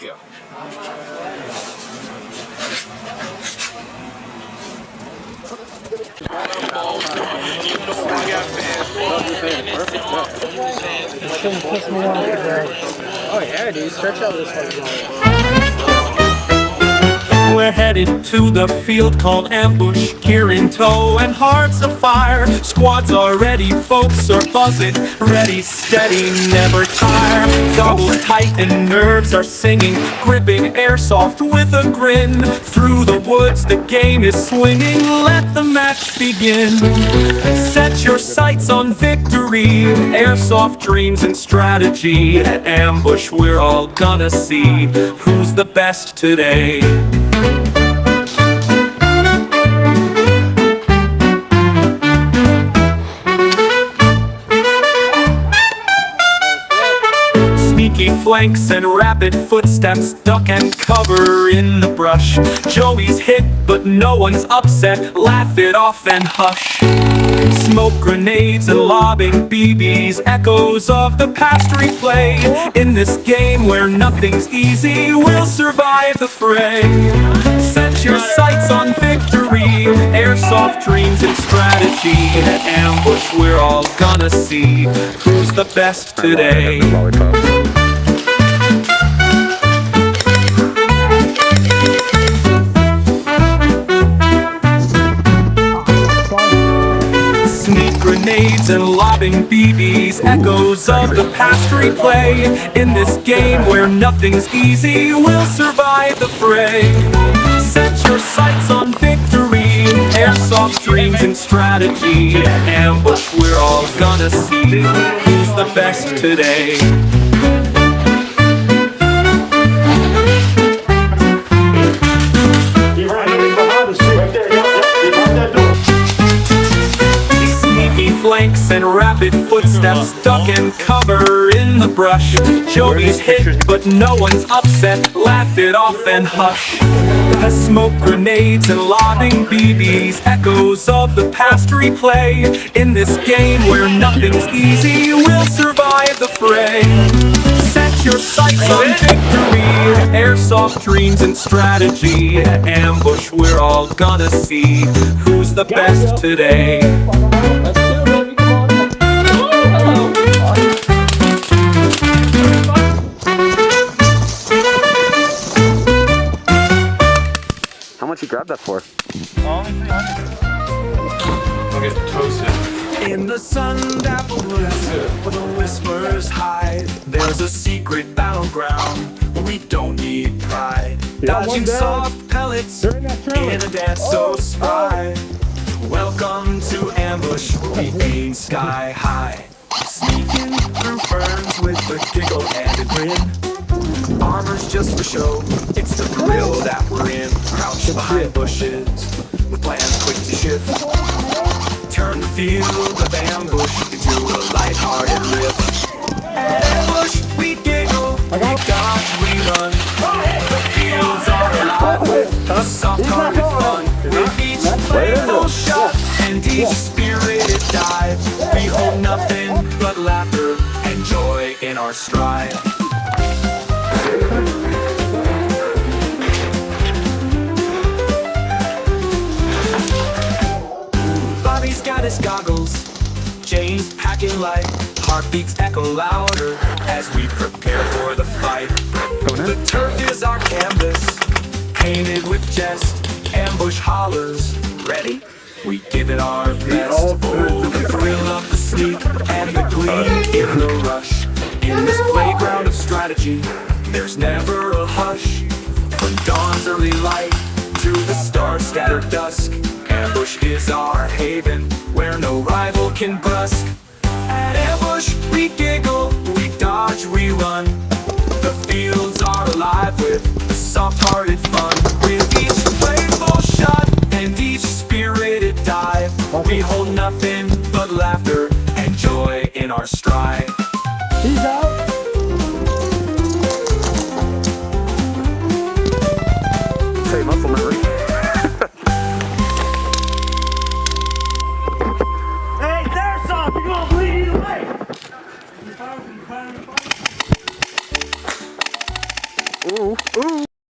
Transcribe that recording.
Yeah. Oh yeah, dude, stretch out this one. We're headed to the field called Ambush, gear in tow and hearts afire. Squads are ready, folks are buzzing, ready, steady, never tire. Goggles tight and nerves are singing, gripping airsoft with a grin. Through the woods the game is swinging, let the match begin. Set your sights on victory, airsoft dreams and strategy. At Ambush we're all gonna see who's the best today. Sneaky flanks and rapid footsteps, duck and cover in the brush. Joey's hit, but no one's upset, laugh it off and hush. Smoke grenades and lobbing BBs, echoes of the past replay. In this game where nothing's easy, we'll survive the fray. Set your sights on victory, airsoft dreams and strategy. At Ambush we're all gonna see who's the best today. Grenades and lobbing BBs, echoes of the past replay. In this game where nothing's easy, we'll survive the fray. Set your sights on victory, airsoft dreams and strategy. At Ambush we're all gonna see who's the best today. Flanks and rapid footsteps, duck and cover in the brush. Joey's hit, but no one's upset, laugh it off and hush. Smoke grenades and lobbing BBs, echoes of the past replay. In this game where nothing's easy, we'll survive the fray. Set your sights on victory, airsoft dreams and strategy. At Ambush we're all gonna see who's the best today. How much you grabbed that for? Only 300. I'll get toasted. In the sun-dappled woods, where the whispers hide, there's a secret battleground where we don't need pride. Dodging soft pellets in a dance so spry. Welcome to Ambush, where we aim sky high. Sneaking through ferns with a giggle and a grin. Armor's just for show, it's the thrill that we're in. Crouch behind bushes, with plans quick to shift. Turn the field of ambush into a lighthearted riff. At Ambush we giggle, we dodge, we run. The fields are alive with a soft-hearted fun. With each playful shot and each spirited dive, we hold nothing but laughter and joy in our stride. Bobby's got his goggles, James packing light. Heartbeats echo louder as we prepare for the fight. The turf is our canvas, painted with jest. Ambush hollers, ready? We give it our best. Oh, the thrill of the sneak and the gleam in the rush. In this playground of strategy, there's never a hush. From dawn's early light to the star-scattered dusk, Ambush is our haven, where no rival can busk. At Ambush we giggle, we dodge, we run. The fields are alive with soft-hearted fun. With each playful shot and each spirited dive, we hold nothing but laughter and joy in our stride. He's out. Say muscle memory. Hey, there's something. You're gonna bleed either way. Ooh, ooh.